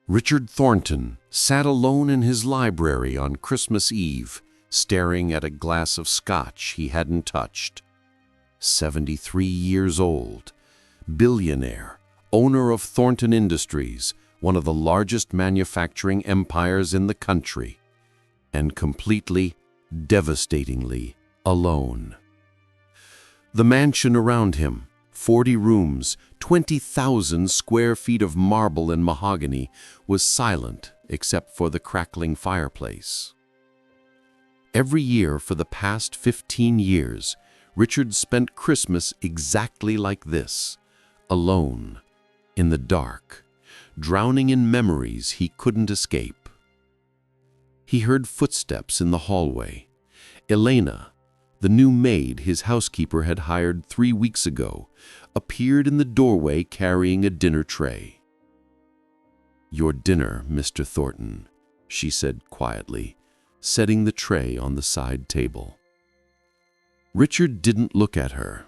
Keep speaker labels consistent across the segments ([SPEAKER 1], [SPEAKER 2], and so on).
[SPEAKER 1] Richard Thornton sat alone in his library on Christmas Eve, staring at a glass of scotch he hadn't touched. 73 years old, billionaire, owner of Thornton Industries, one of the largest manufacturing empires in the country, and completely, devastatingly alone. The mansion around him, 40 rooms, 20,000 square feet of marble and mahogany, was silent except for the crackling fireplace. Every year for the past 15 years, Richard spent Christmas exactly like this, alone, in the dark, drowning in memories he couldn't escape. He heard footsteps in the hallway. Elena, the new maid his housekeeper had hired 3 weeks ago, appeared in the doorway carrying a dinner tray. "Your dinner, Mr. Thornton," she said quietly, setting the tray on the side table. Richard didn't look at her.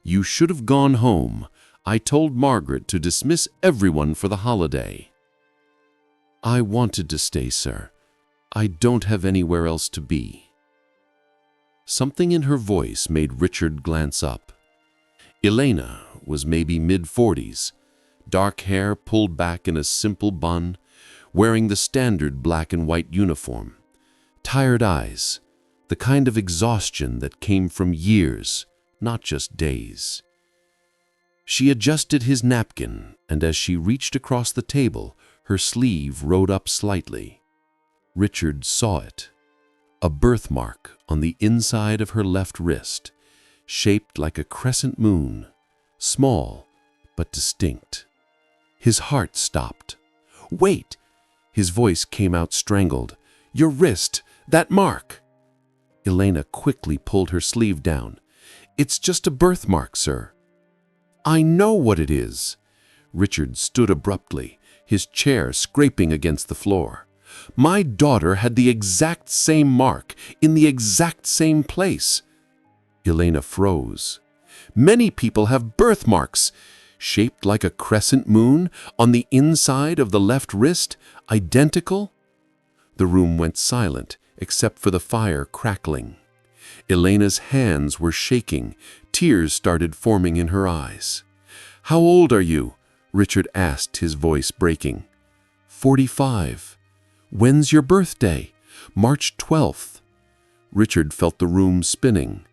[SPEAKER 1] "You should have gone home. I told Margaret to dismiss everyone for the holiday." "I wanted to stay, sir. I don't have anywhere else to be." Something in her voice made Richard glance up. Elena was maybe mid-40s, dark hair pulled back in a simple bun, wearing the standard black and white uniform. Tired eyes, the kind of exhaustion that came from years, not just days. She adjusted his napkin, and as she reached across the table, her sleeve rode up slightly. Richard saw it. A birthmark on the inside of her left wrist, shaped like a crescent moon, small but distinct. His heart stopped. "Wait!" His voice came out strangled. "Your wrist, that mark!" Elena quickly pulled her sleeve down. "It's just a birthmark, sir." "I know what it is." Richard stood abruptly, his chair scraping against the floor. "My daughter had the exact same mark, in the exact same place." Elena froze. "Many people have birthmarks, shaped like a crescent moon, on the inside of the left wrist, identical." The room went silent, except for the fire crackling. Elena's hands were shaking. Tears started forming in her eyes. "How old are you?" Richard asked, his voice breaking. 45. "When's your birthday?" "March 12th. Richard felt the room spinning.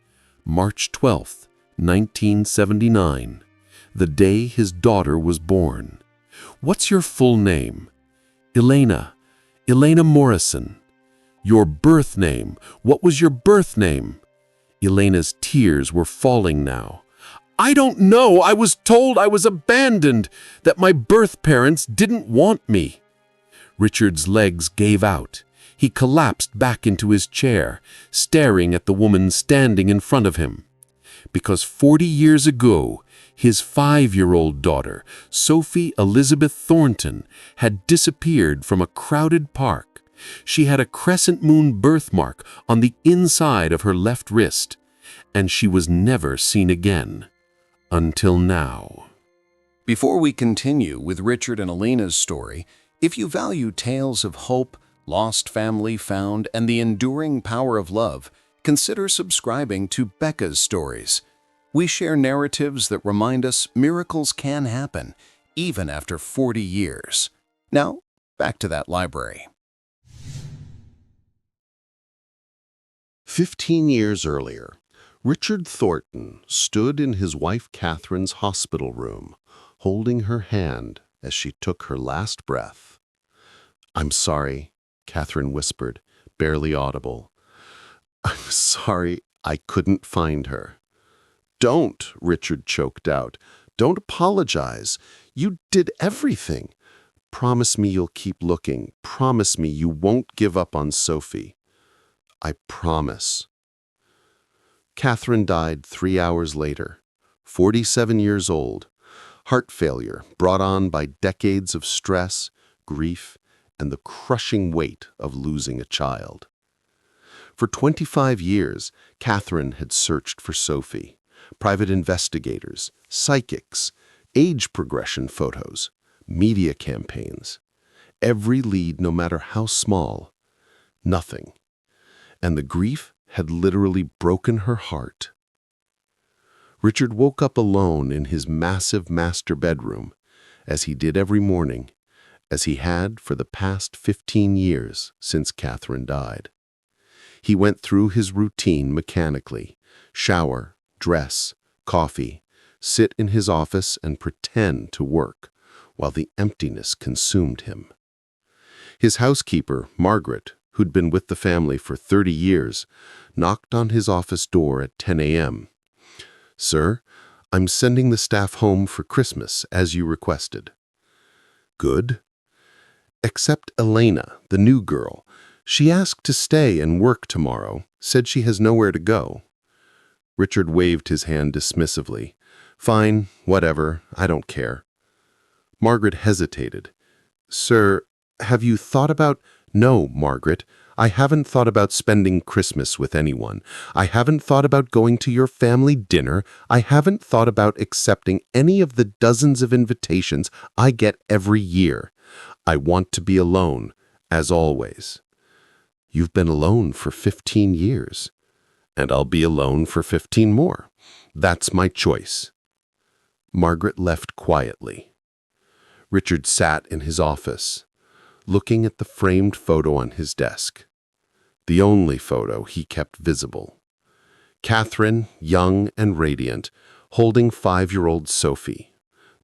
[SPEAKER 1] March 12th, 1979. The day his daughter was born. "What's your full name?" "Elena. Elena Morrison." "Your birth name. What was your birth name?" Elena's tears were falling now. "I don't know. I was told I was abandoned, that my birth parents didn't want me." Richard's legs gave out. He collapsed back into his chair, staring at the woman standing in front of him. Because 40 years ago, his 5-year-old daughter, Sophie Elizabeth Thornton, had disappeared from a crowded park. She had a crescent moon birthmark on the inside of her left wrist, and she was never seen again. Until now.
[SPEAKER 2] Before we continue with Richard and Elena's story, if you value tales of hope, lost family found, and the enduring power of love, consider subscribing to Becca's Stories. We share narratives that remind us miracles can happen, even after 40 years. Now, back to that library.
[SPEAKER 3] 15 years earlier, Richard Thornton stood in his wife Catherine's hospital room, holding her hand as she took her last breath. "I'm sorry," Catherine whispered, barely audible. "I'm sorry I couldn't find her." "Don't," Richard choked out. "Don't apologize. You did everything. Promise me you'll keep looking. Promise me you won't give up on Sophie." "I promise." Catherine died 3 hours later, 47 years old, heart failure brought on by decades of stress, grief, and the crushing weight of losing a child. For 25 years, Catherine had searched for Sophie. Private investigators, psychics, age progression photos, media campaigns. every lead, no matter how small. Nothing. And the grief had literally broken her heart. Richard woke up alone in his massive master bedroom, as he did every morning, as he had for the past 15 years since Catherine died. He went through his routine mechanically: shower, dress, coffee, sit in his office and pretend to work, while the emptiness consumed him. His housekeeper, Margaret, who'd been with the family for 30 years, knocked on his office door at 10 a.m. "Sir, I'm sending the staff home for Christmas, as you requested." "Good. Except Elena, the new girl. She asked to stay and work tomorrow, said she has nowhere to go." Richard waved his hand dismissively. "Fine, whatever, I don't care." Margaret hesitated. "Sir, have you thought about—" "No, Margaret, I haven't thought about spending Christmas with anyone. I haven't thought about going to your family dinner. I haven't thought about accepting any of the dozens of invitations I get every year. I want to be alone, as always." "You've been alone for 15 years. And I'll be alone for 15 more. That's my choice." Margaret left quietly. Richard sat in his office, looking at the framed photo on his desk. The only photo he kept visible. Catherine, young and radiant, holding 5-year-old Sophie,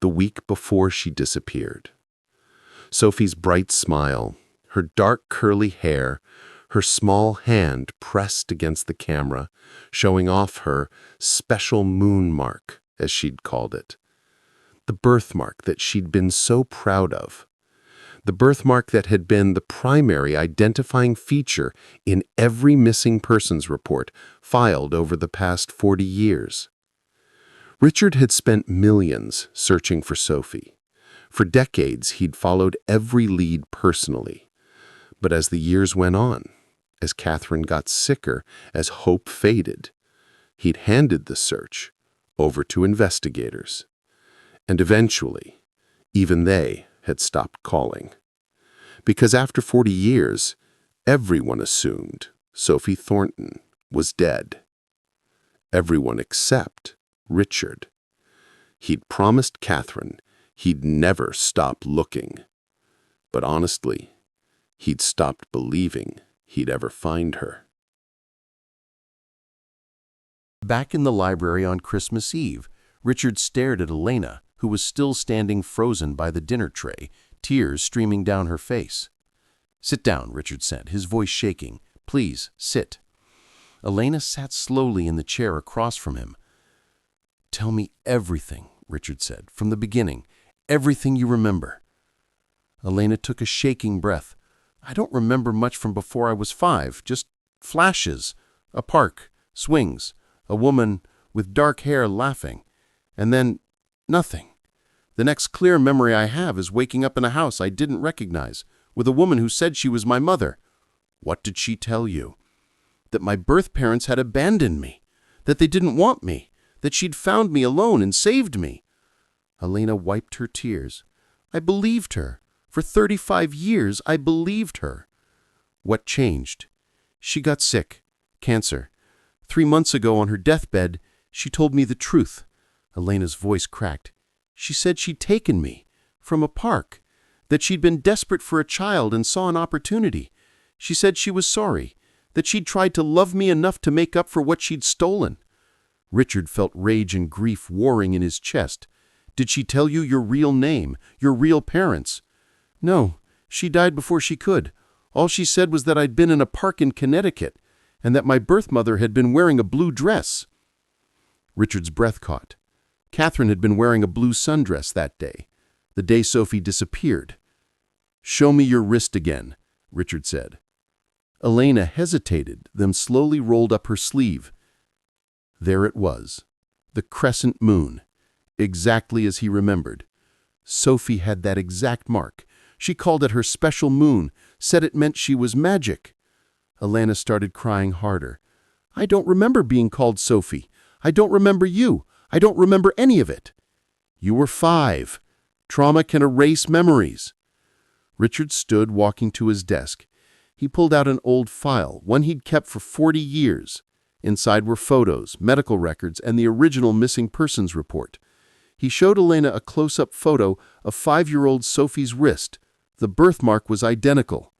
[SPEAKER 3] the week before she disappeared. Sophie's bright smile, her dark curly hair, her small hand pressed against the camera, showing off her special moon mark, as she'd called it. The birthmark that she'd been so proud of. The birthmark that had been the primary identifying feature in every missing persons report filed over the past 40 years. Richard had spent millions searching for Sophie. For decades, he'd followed every lead personally. But as the years went on, as Catherine got sicker, as hope faded, he'd handed the search over to investigators. And eventually, even they had stopped calling. Because after 40 years, everyone assumed Sophie Thornton was dead. Everyone except Richard. He'd promised Catherine he'd never stop looking. But honestly, he'd stopped believing he'd ever find her.
[SPEAKER 1] Back in the library on Christmas Eve, Richard stared at Elena, who was still standing frozen by the dinner tray, tears streaming down her face. "Sit down," Richard said, his voice shaking. "Please, sit." Elena sat slowly in the chair across from him. "Tell me everything," Richard said, "from the beginning, everything you remember." Elena took a shaking breath. "I don't remember much from before I was 5, just flashes, a park, swings, a woman with dark hair laughing, and then nothing. The next clear memory I have is waking up in a house I didn't recognize, with a woman who said she was my mother." "What did she tell you?" "That my birth parents had abandoned me, that they didn't want me, that she'd found me alone and saved me." Elena wiped her tears. "I believed her. For 35 years, I believed her." "What changed?" "She got sick. Cancer. 3 months ago on her deathbed, she told me the truth." Elena's voice cracked. "She said she'd taken me from a park, that she'd been desperate for a child and saw an opportunity. She said she was sorry, that she'd tried to love me enough to make up for what she'd stolen." Richard felt rage and grief warring in his chest. "Did she tell you your real name, your real parents?" "No, she died before she could. All she said was that I'd been in a park in Connecticut, and that my birth mother had been wearing a blue dress." Richard's breath caught. Catherine had been wearing a blue sundress that day, the day Sophie disappeared. "Show me your wrist again," Richard said. Elena hesitated, then slowly rolled up her sleeve. There it was, the crescent moon, exactly as he remembered. Sophie had that exact mark. She called it her special moon, said it meant she was magic. Elena started crying harder. "I don't remember being called Sophie. I don't remember you. I don't remember any of it." "You were 5. Trauma can erase memories."
[SPEAKER 3] Richard stood, walking to his desk. He pulled out an old file, one he'd kept for 40 years. Inside were photos, medical records, and the original missing persons report. He showed Elena a close-up photo of 5-year-old Sophie's wrist. The birthmark was identical.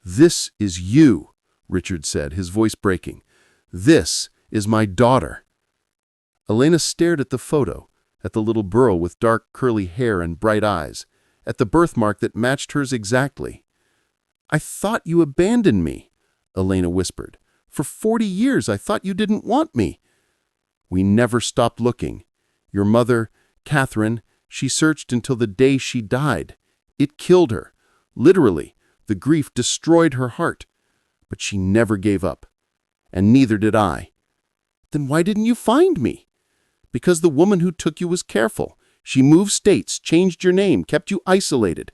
[SPEAKER 3] "This is you," Richard said, his voice breaking. "This is my daughter." Elena stared at the photo, at the little girl with dark curly hair and bright eyes, at the birthmark that matched hers exactly. "I thought you abandoned me," Elena whispered. "For 40 years I thought you didn't want me." "We never stopped looking. Your mother, Catherine, she searched until the day she died. It killed her. Literally, the grief destroyed her heart. But she never gave up. And neither did I." "Then why didn't you find me?" "Because the woman who took you was careful. She moved states, changed your name, kept you isolated.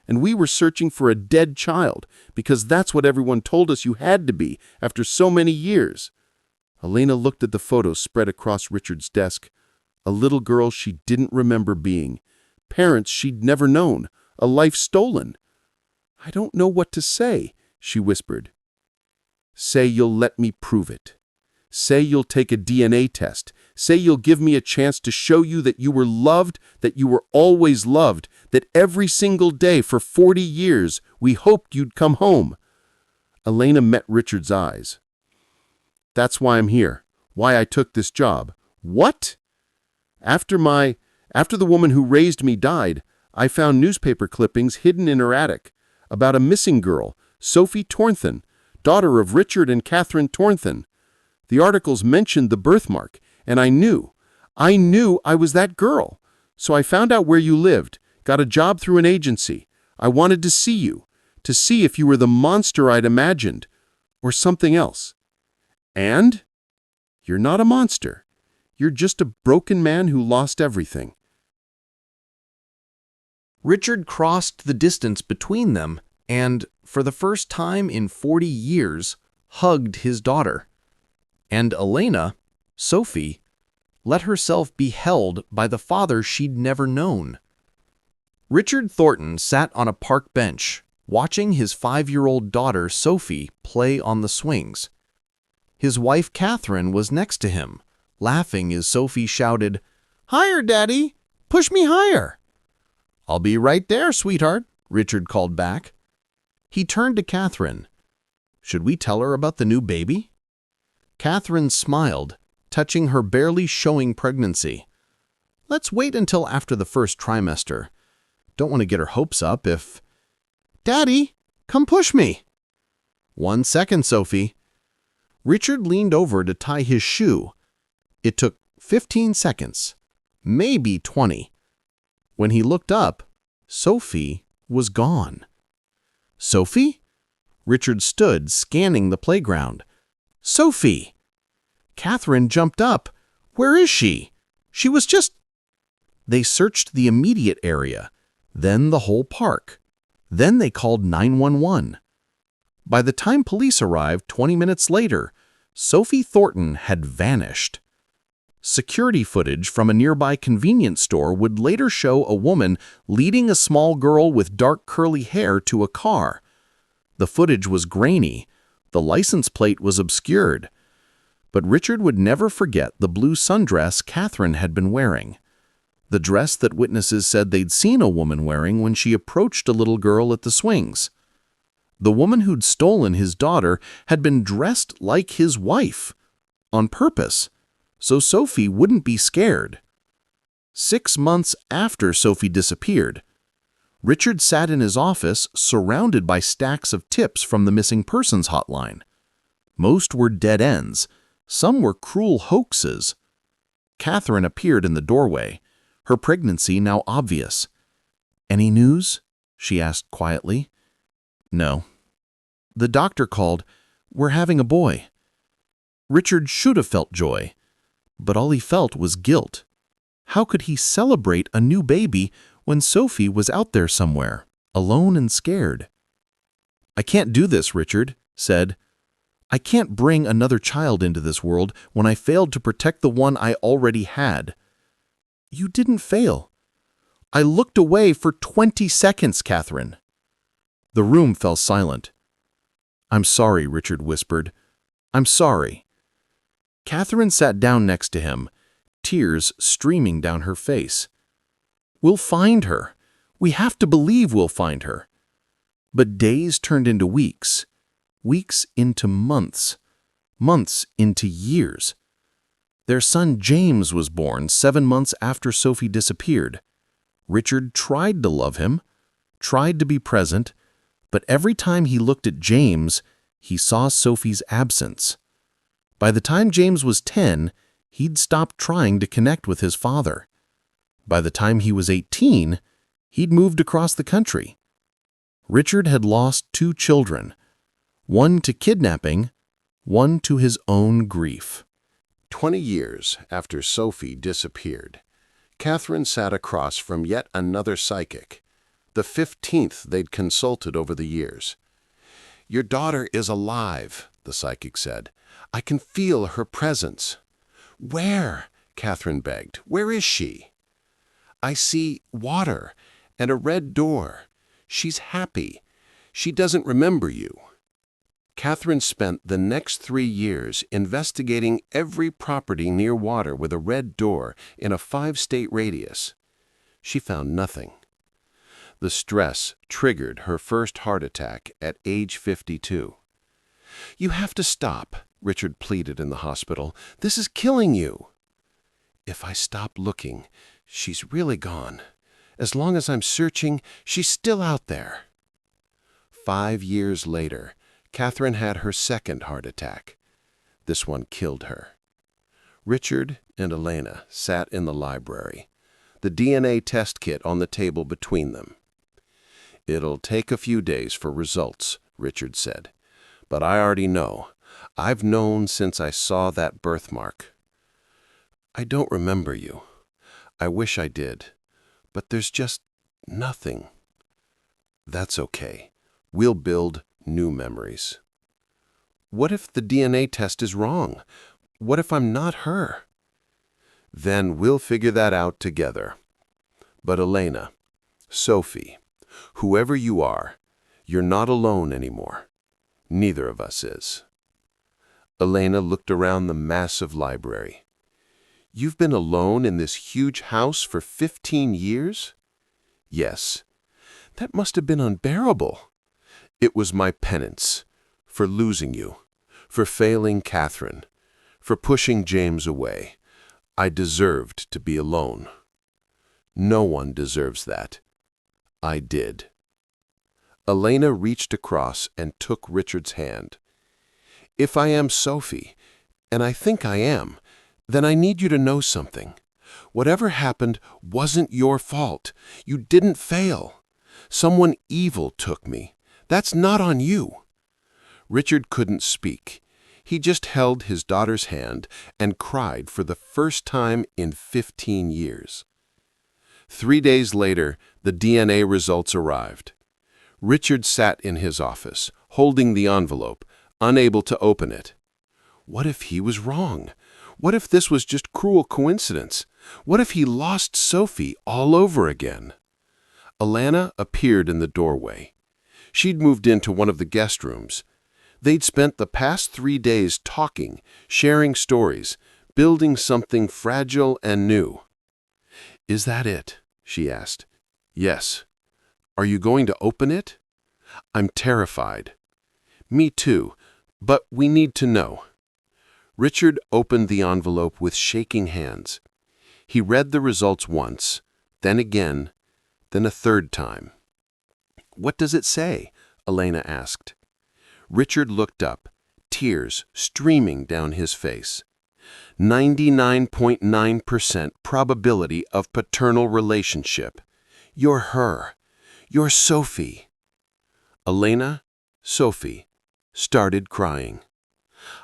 [SPEAKER 3] And we were searching for a dead child, because that's what everyone told us you had to be after so many years." Elena looked at the photos spread across Richard's desk. A little girl she didn't remember being. Parents she'd never known. A life stolen. "I don't know what to say," she whispered. "Say you'll let me prove it. Say you'll take a DNA test. Say you'll give me a chance to show you that you were loved, that you were always loved, that every single day for 40 years we hoped you'd come home." Elena met Richard's eyes. "That's why I'm here. Why I took this job." "What?" After the woman who raised me died, I found newspaper clippings hidden in her attic about a missing girl, Sophie Tornthon, daughter of Richard and Catherine Tornthon. The articles mentioned the birthmark, and I knew I was that girl. So I found out where you lived, got a job through an agency. I wanted to see you, to see if you were the monster I'd imagined, or something else. And you're not a monster. You're just a broken man who lost everything."
[SPEAKER 2] Richard crossed the distance between them and, for the first time in 40 years, hugged his daughter. And Elena, Sophie, let herself be held by the father she'd never known. Richard Thornton sat on a park bench, watching his 5-year-old daughter, Sophie, play on the swings. His wife, Catherine, was next to him, laughing as Sophie shouted, "Higher, Daddy! Push me higher!" "I'll be right there, sweetheart," Richard called back. He turned to Catherine. "Should we tell her about the new baby?" Catherine smiled, touching her barely showing pregnancy. "Let's wait until after the first trimester. Don't want to get her hopes up if—" "Daddy, come push me." "1 second, Sophie." Richard leaned over to tie his shoe. It took 15 seconds, maybe 20. When he looked up, Sophie was gone. "Sophie?" Richard stood, scanning the playground. "Sophie!" Catherine jumped up. "Where is she? She was just—" They searched the immediate area, then the whole park. Then they called 911. By the time police arrived 20 minutes later, Sophie Thornton had vanished. Security footage from a nearby convenience store would later show a woman leading a small girl with dark curly hair to a car. The footage was grainy. The license plate was obscured. But Richard would never forget the blue sundress Catherine had been wearing. The dress that witnesses said they'd seen a woman wearing when she approached a little girl at the swings. The woman who'd stolen his daughter had been dressed like his wife, on purpose, so Sophie wouldn't be scared. 6 months after Sophie disappeared, Richard sat in his office surrounded by stacks of tips from the missing persons hotline. Most were dead ends. Some were cruel hoaxes. Catherine appeared in the doorway, her pregnancy now obvious. "Any news?" she asked quietly. "No." "The doctor called. We're having a boy." Richard should have felt joy, but all he felt was guilt. How could he celebrate a new baby when Sophie was out there somewhere, alone and scared? "I can't do this," Richard said. "I can't bring another child into this world when I failed to protect the one I already had." "You didn't fail." "I looked away for 20 seconds, Catherine."
[SPEAKER 4] The room fell silent. "I'm sorry," Richard whispered. "I'm sorry." Catherine sat down next to him, tears streaming down her face. "We'll find her. We have to believe we'll find her." But days turned into weeks, weeks into months, months into years. Their son James was born 7 months after Sophie disappeared. Richard tried to love him, tried to be present, but every time he looked at James, he saw Sophie's absence. By the time James was 10, he'd stopped trying to connect with his father. By the time he was 18, he'd moved across the country. Richard had lost 2 children, one to kidnapping, one to his own grief.
[SPEAKER 2] 20 years after Sophie disappeared, Catherine sat across from yet another psychic, the 15th they'd consulted over the years. "Your daughter is alive," the psychic said. "I can feel her presence." "Where?" Catherine begged. "Where is she?" "I see water and a red door. She's happy. She doesn't remember you." Catherine spent the next 3 years investigating every property near water with a red door in a 5-state radius. She found nothing. The stress triggered her first heart attack at age 52. "You have to stop," Richard pleaded in the hospital. "This is killing you." "If I stop looking, she's really gone. As long as I'm searching, she's still out there." 5 years later, Catherine had her second heart attack. This one killed her. Richard and Elena sat in the library, the DNA test kit on the table between them. "It'll take a few days for results," Richard said. "But I already know. I've known since I saw that birthmark." "I don't remember you. I wish I did. But there's just nothing." "That's okay. We'll build new memories." "What if the DNA test is wrong? What if I'm not her?" "Then we'll figure that out together. But Elena, Sophie, whoever you are, you're not alone anymore. Neither of us is." Elena looked around the massive library. "You've been alone in this huge house for 15 years?" "Yes. That must have been unbearable." "It was my penance for losing you, for failing Catherine, for pushing James away. I deserved to be alone." "No one deserves that." "I did." Elena reached across and took Richard's hand. "If I am Sophie, and I think I am, then I need you to know something. Whatever happened wasn't your fault. You didn't fail. Someone evil took me. That's not on you." Richard couldn't speak. He just held his daughter's hand and cried for the first time in 15 years. 3 days later, the DNA results arrived. Richard sat in his office, holding the envelope, unable to open it. What if he was wrong? What if this was just cruel coincidence? What if he lost Sophie all over again? Alana appeared in the doorway. She'd moved into one of the guest rooms. They'd spent the past 3 days talking, sharing stories, building something fragile and new. "Is that it?" she asked. "Yes." "Are you going to open it?" "I'm terrified." "Me too, but we need to know." Richard opened the envelope with shaking hands. He read the results once, then again, then a third time. "What does it say?" Elena asked. Richard looked up, tears streaming down his face. 99.9% probability of paternal relationship. You're her. You're Sophie." Elena, Sophie, started crying.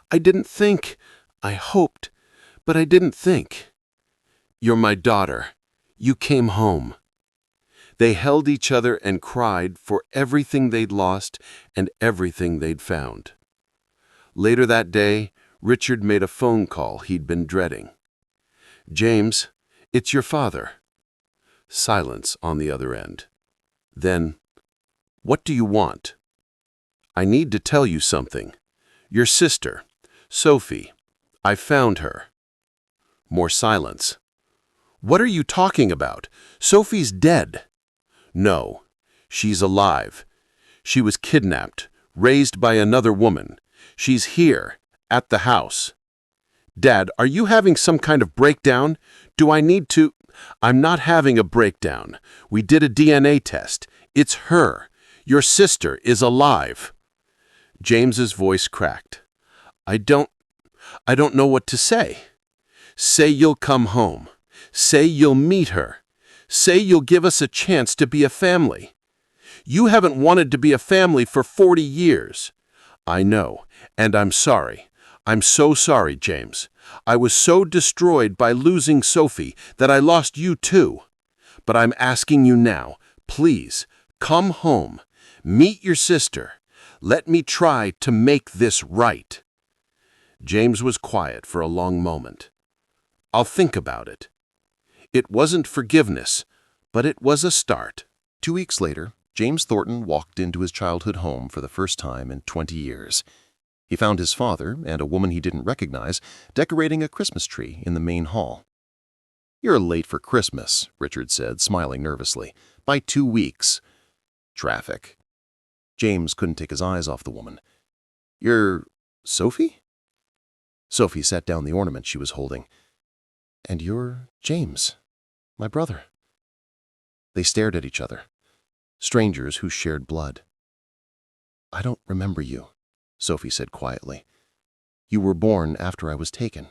[SPEAKER 2] "I didn't think. I hoped, but I didn't think." "You're my daughter. You came home." They held each other and cried for everything they'd lost and everything they'd found. Later that day, Richard made a phone call he'd been dreading. "James, it's your father." Silence on the other end. Then,
[SPEAKER 3] What do you want? I need to tell you something. Your sister, Sophie. I found her. More silence. What are you talking about? Sophie's dead. No, she's alive. She was kidnapped, raised by another woman. She's here, at the house. Dad, are you having some kind of breakdown? Do I need to? I'm not having a breakdown. We did a DNA test. It's her. Your sister is alive. James's voice cracked. I don't know what to say. Say you'll come home. Say you'll meet her. Say you'll give us a chance to be a family. You haven't wanted to be a family for 40 years. I know, and I'm sorry. I'm so sorry, James. I was so destroyed by losing Sophie that I lost you too. But I'm asking you now, please, come home. Meet your sister. Let me try to make this right. James was quiet for a long moment. I'll think about it. It wasn't forgiveness, but it was a start.
[SPEAKER 2] 2 weeks later, James Thornton walked into his childhood home for the first time in 20 years. He found his father and a woman he didn't recognize decorating a Christmas tree in the main hall. You're late for Christmas, Richard said, smiling nervously. By 2 weeks. Traffic. James couldn't take his eyes off the woman. You're Sophie? Sophie set down the ornament she was holding. And you're James, my brother. They stared at each other. Strangers who shared blood. I don't remember you, Sophie said quietly. You were born after I was taken.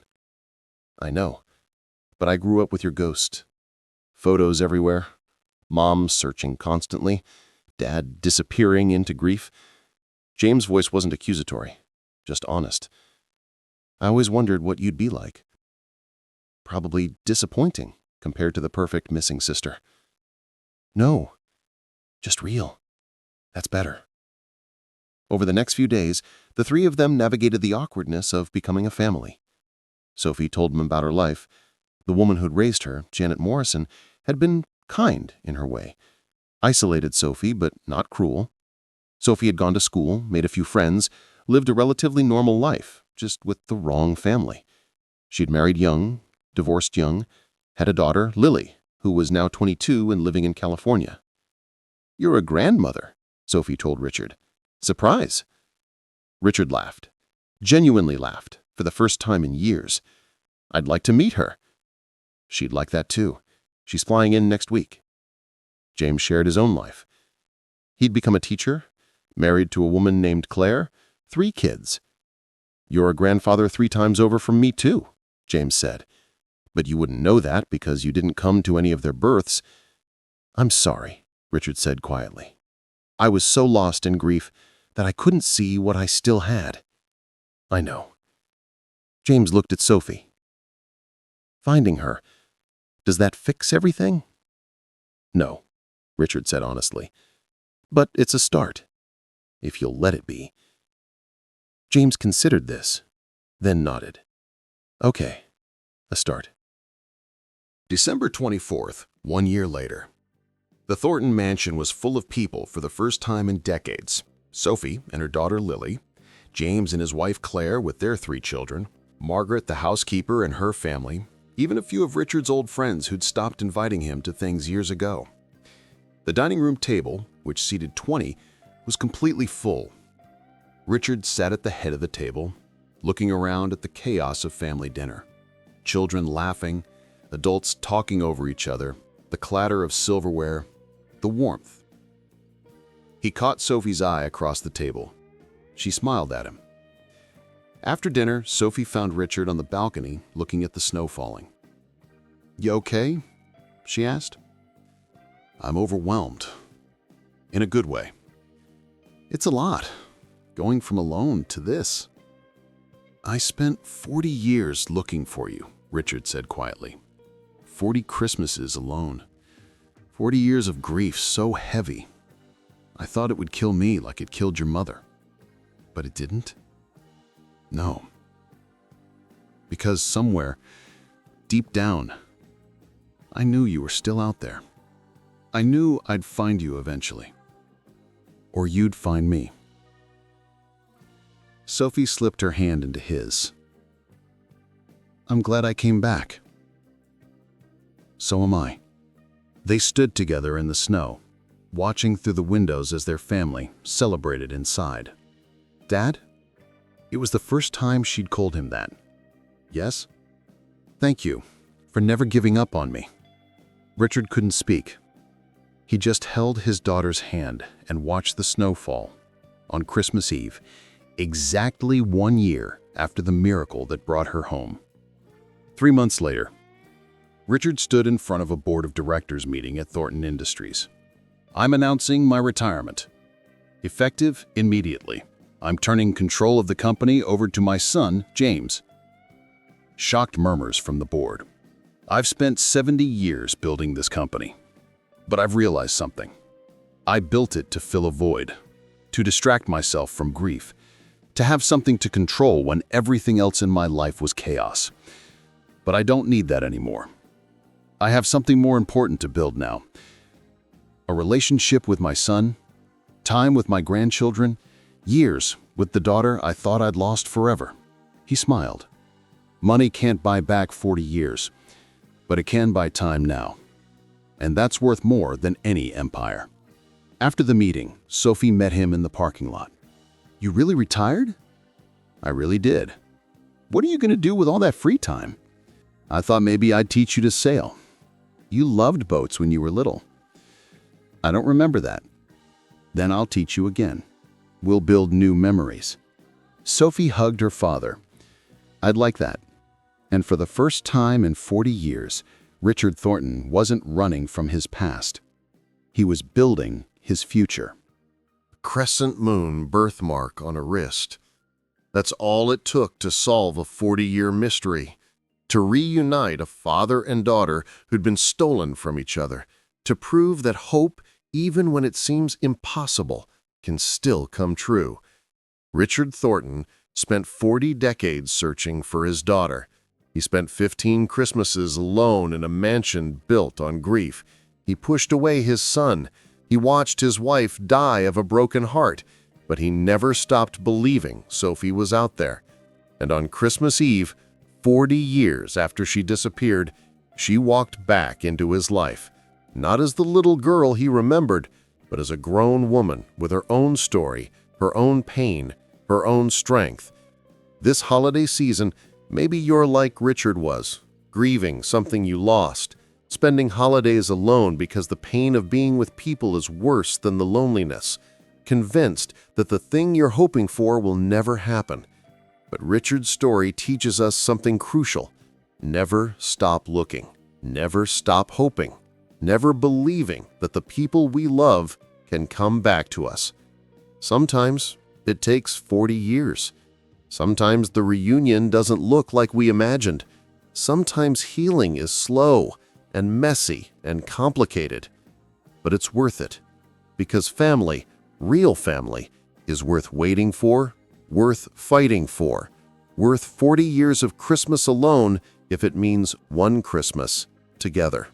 [SPEAKER 2] I know, but I grew up with your ghost. Photos everywhere. Mom searching constantly. Dad disappearing into grief. James' voice wasn't accusatory, just honest. I always wondered what you'd be like. Probably disappointing compared to the perfect missing sister. No, just real. That's better. Over the next few days, the three of them navigated the awkwardness of becoming a family. Sophie told them about her life. The woman who'd raised her, Janet Morrison, had been kind in her way. Isolated Sophie, but not cruel. Sophie had gone to school, made a few friends, lived a relatively normal life, just with the wrong family. She'd married young, divorced young, had a daughter, Lily, who was now 22 and living in California. You're a grandmother, Sophie told Richard. Surprise. Richard laughed. Genuinely laughed, for the first time in years. I'd like to meet her. She'd like that too. She's flying in next week. James shared his own life. He'd become a teacher, married to a woman named Claire, 3 kids. You're a grandfather 3 times over from me too, James said. But you wouldn't know that because you didn't come to any of their births. I'm sorry, Richard said quietly. I was so lost in grief that I couldn't see what I still had. I know. James looked at Sophie. Finding her, does that fix everything? No, Richard said honestly. But it's a start, if you'll let it be. James considered this, then nodded. Okay, a start. December 24th, 1 year later. The Thornton mansion was full of people for the first time in decades. Sophie and her daughter Lily, James and his wife Claire with their 3 children, Margaret the housekeeper and her family, even a few of Richard's old friends who'd stopped inviting him to things years ago. The dining room table, which seated 20, was completely full. Richard sat at the head of the table, looking around at the chaos of family dinner. Children laughing, adults talking over each other, the clatter of silverware, the warmth. He caught Sophie's eye across the table. She smiled at him. After dinner, Sophie found Richard on the balcony looking at the snow falling. You okay? She asked. I'm overwhelmed. In a good way. It's a lot, going from alone to this. I spent 40 years looking for you, Richard said quietly. 40 Christmases alone. 40 years of grief so heavy. I thought it would kill me like it killed your mother. But it didn't? No. Because somewhere, deep down, I knew you were still out there. I knew I'd find you eventually. or you'd find me." Sophie slipped her hand into his. "I'm glad I came back." "So am I." They stood together in the snow, watching through the windows as their family celebrated inside. "Dad?" It was the first time she'd called him that. "Yes?" "Thank you for never giving up on me." Richard couldn't speak. He just held his daughter's hand and watched the snow fall on Christmas Eve, exactly 1 year after the miracle that brought her home. 3 months later, Richard stood in front of a board of directors meeting at Thornton Industries. "I'm announcing my retirement. Effective immediately. I'm turning control of the company over to my son, James." Shocked murmurs from the board. "I've spent 70 years building this company, but I've realized something. I built it to fill a void, to distract myself from grief, to have something to control when everything else in my life was chaos. But I don't need that anymore. I have something more important to build now. A relationship with my son, time with my grandchildren, years with the daughter I thought I'd lost forever." He smiled. "Money can't buy back 40 years, but it can buy time now. And that's worth more than any empire." After the meeting, Sophie met him in the parking lot. "You really retired?" "I really did." "What are you going to do with all that free time?" "I thought maybe I'd teach you to sail. You loved boats when you were little." "I don't remember that." "Then I'll teach you again. We'll build new memories." Sophie hugged her father. "I'd like that." And for the first time in 40 years, Richard Thornton wasn't running from his past. He was building his future.
[SPEAKER 3] Crescent moon birthmark on a wrist. That's all it took to solve a 40-year mystery. To reunite a father and daughter who'd been stolen from each other. To prove that hope, even when it seems impossible, can still come true. Richard Thornton spent 40 decades searching for his daughter. He spent 15 Christmases alone in a mansion built on grief. He pushed away his son. He watched his wife die of a broken heart, but he never stopped believing Sophie was out there. And on Christmas Eve, 40 years after she disappeared, she walked back into his life, not as the little girl he remembered, but as a grown woman with her own story, her own pain, her own strength. This holiday season, maybe you're like Richard was, grieving something you lost, spending holidays alone because the pain of being with people is worse than the loneliness, convinced that the thing you're hoping for will never happen. But Richard's story teaches us something crucial. Never stop looking, never stop hoping, never believing that the people we love can come back to us. Sometimes it takes 40 years. Sometimes the reunion doesn't look like we imagined. Sometimes healing is slow and messy and complicated. But it's worth it, because family, real family, is worth waiting for, worth fighting for, worth 40 years of Christmas alone if it means one Christmas together.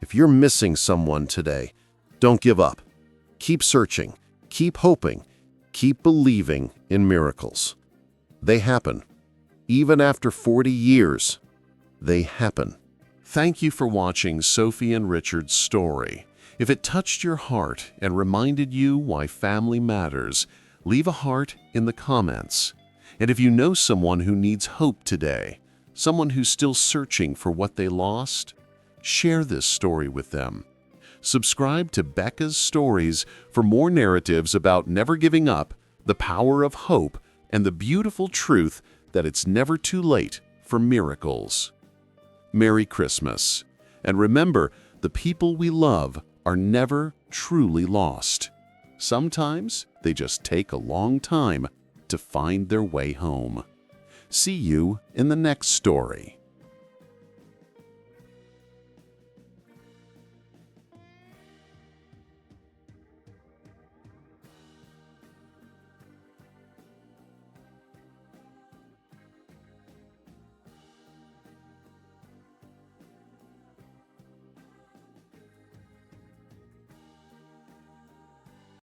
[SPEAKER 3] If you're missing someone today, don't give up. Keep searching, keep hoping, keep believing in miracles. They happen. Even after 40 years, they happen.
[SPEAKER 1] Thank you for watching Sophie and Richard's story. If it touched your heart and reminded you why family matters, leave a heart in the comments. And if you know someone who needs hope today, someone who's still searching for what they lost, share this story with them. Subscribe to Becca's Stories for more narratives about never giving up, the power of hope, and the beautiful truth that it's never too late for miracles. Merry Christmas. And remember, the people we love are never truly lost. Sometimes they just take a long time to find their way home. See you in the next story.